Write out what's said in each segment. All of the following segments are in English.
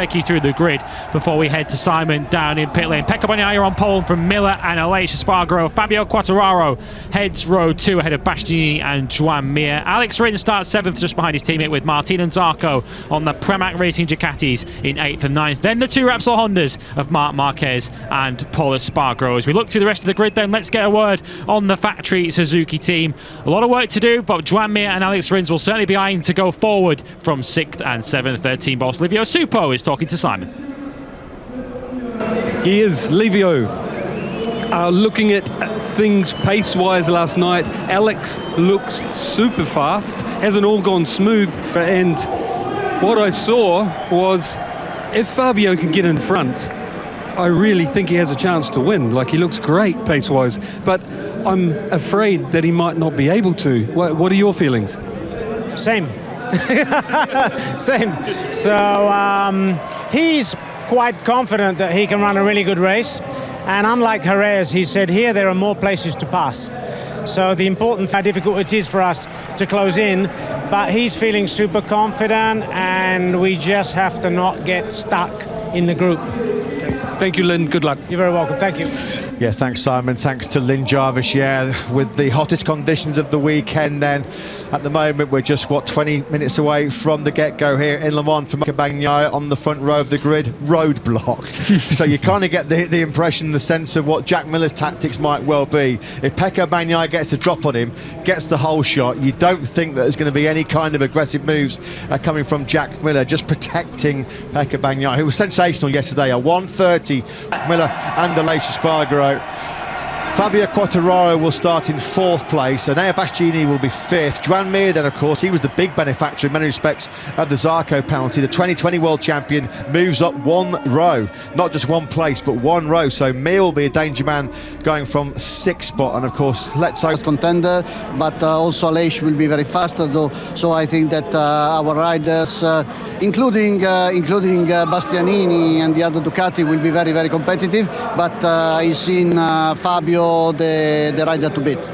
Take you through the grid before we head to Simon down in pit lane. Pecco Bagnaia on pole from Miller and Aleix Espargaro. Fabio Quartararo heads row 2 ahead of Bastianini and Joan Mir. Alex Rins starts 7th just behind his teammate with Martin and Zarco on the Pramac Racing Ducatis in 8th and 9th. Then the 2 Repsol Hondas of Marc Marquez and Paul Espargaro. As we look through the rest of the grid then, let's get a word on the factory Suzuki team. A lot of work to do, but Joan Mir and Alex Rins will certainly be eyeing to go forward from 6th and 7th. Their team boss Livio Supo is talking to Simon. He is Livio. Looking at things pace-wise last night, Alex looks super fast. Hasn't all gone smooth. And what I saw was, if Fabio can get in front, I really think he has a chance to win. Like, he looks great pace-wise. But I'm afraid that he might not be able to. What are your feelings? Same. Same. So he's quite confident that he can run a really good race, and unlike Jerez, he said here there are more places to pass. So the important how difficult it is for us to close in, but he's feeling super confident, and we just have to not get stuck in the group. Thank you, Lynn. Good luck. You're very welcome. Thank you. Yeah, thanks, Simon. Thanks to Lynn Jarvis. Yeah, with the hottest conditions of the weekend then. At the moment, we're just, 20 minutes away from the get-go here in Le Mans for Pecco Bagnaia on the front row of the grid. Roadblock. So you kind of get the impression, the sense of what Jack Miller's tactics might well be. If Pecco Bagnaia gets a drop on him, gets the whole shot, you don't think that there's going to be any kind of aggressive moves coming from Jack Miller, just protecting Pecco Bagnaia, who was sensational yesterday. A 1:30 Miller and Aleix Espargaro. Fabio Quartararo will start in 4th place, and Enea Bastianini will be 5th. Joan Mir then, of course, he was the big beneficiary in many respects of the Zarco penalty. The 2020 world champion moves up 1 row, not just 1 place, but 1 row. So Mir will be a danger man going from 6th spot, and of course, let's hope contender, but also Aleix will be very fast, though. So I think that our riders, including Bastianini and the other Ducati, will be very, very competitive. But I seen Fabio the rider to beat.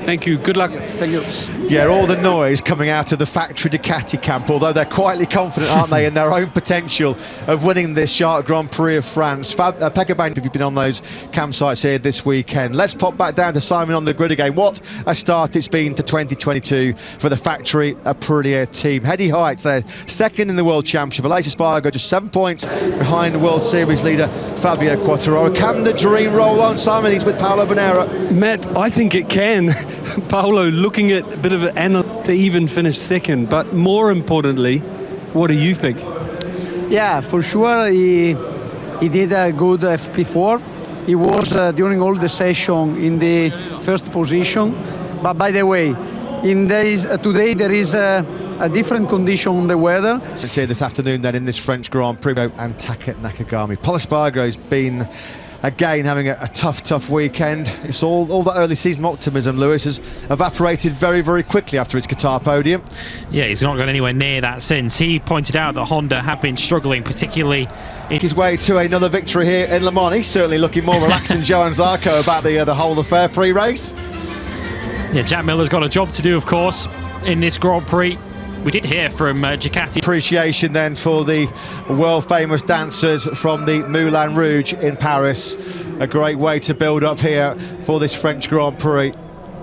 Thank you. Good luck. Thank you. Yeah, all the noise coming out of the factory Ducati camp, although they're quietly confident, aren't they, in their own potential of winning this Chartres Grand Prix of France. Pecco Bagnaia, if you've been on those campsites here this weekend. Let's pop back down to Simon on the grid again. What a start it's been to 2022 for the factory Aprilia team. Heady Heights, they're 2nd in the World Championship. Aleix Espargaro just 7 points behind the World Series leader Fabio Quartararo. Can the dream roll on, Simon? He's with Paolo Bonera. Matt, I think it can. Paolo looking at a bit of an angle to even finish 2nd, but more importantly, what do you think? Yeah, for sure he did a good FP4. He was during all the session in the 1st position. But by the way, today there is a different condition on the weather. It's here this afternoon then in this French Grand Prix, and Taka Nakagami. Paul Espargaro's been again having a tough weekend. It's all that early season optimism, Lewis, has evaporated very, very quickly after his Qatar podium. Yeah, he's not gone anywhere near that since. He pointed out that Honda have been struggling, particularly in his way to another victory here in Le Mans. He's certainly looking more relaxed than Joan Zarco about the whole affair pre-race. Yeah, Jack Miller's got a job to do, of course, in this Grand Prix. We did hear from Ducati. Appreciation then for the world famous dancers from the Moulin Rouge in Paris. A great way to build up here for this French Grand Prix.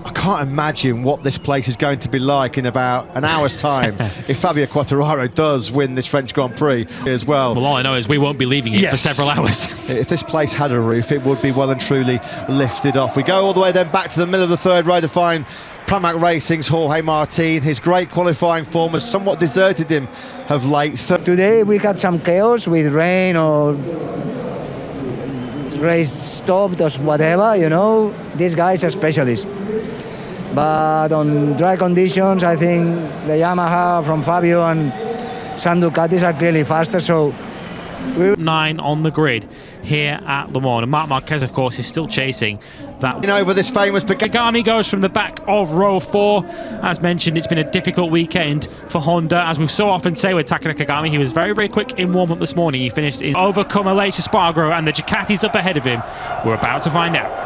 I can't imagine what this place is going to be like in about an hour's time if Fabio Quartararo does win this French Grand Prix as well. Well, all I know is we won't be leaving it for several hours. If this place had a roof, it would be well and truly lifted off. We go all the way then back to the middle of the 3rd row to find Pramac Racing's Jorge Martin. His great qualifying form has somewhat deserted him of late. Today we had some chaos with rain or race stopped or whatever, you know. This guy is a specialist. But on dry conditions, I think the Yamaha from Fabio and some Ducatis are clearly faster, so 9 on the grid here at Le Mans, and Marc Marquez, of course, is still chasing that. Over this famous Nakagami goes from the back of row 4. As mentioned, it's been a difficult weekend for Honda, as we so often say with Taka Nakagami. He was very, very quick in warm-up this morning. He finished in overcome Aleix Espargaro, and the Ducati's up ahead of him. We're about to find out.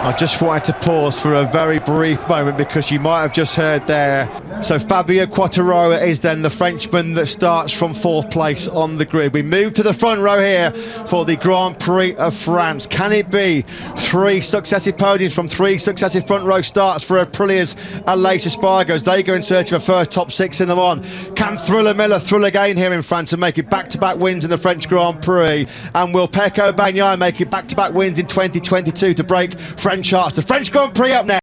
I just wanted to pause for a very brief moment because you might have just heard there. So Fabio Quartararo is then the Frenchman that starts from 4th place on the grid. We move to the front row here for the Grand Prix of France. Can it be 3 successive podiums from 3 successive front row starts for Aprilia's Aleix Espargaro as they go in search of a first top 6 in Le Mans? Can Thriller Miller thrill again here in France and make it back-to-back wins in the French Grand Prix? And will Pecco Bagnaia make it back-to-back wins in 2022 to break French hearts? The French Grand Prix up now.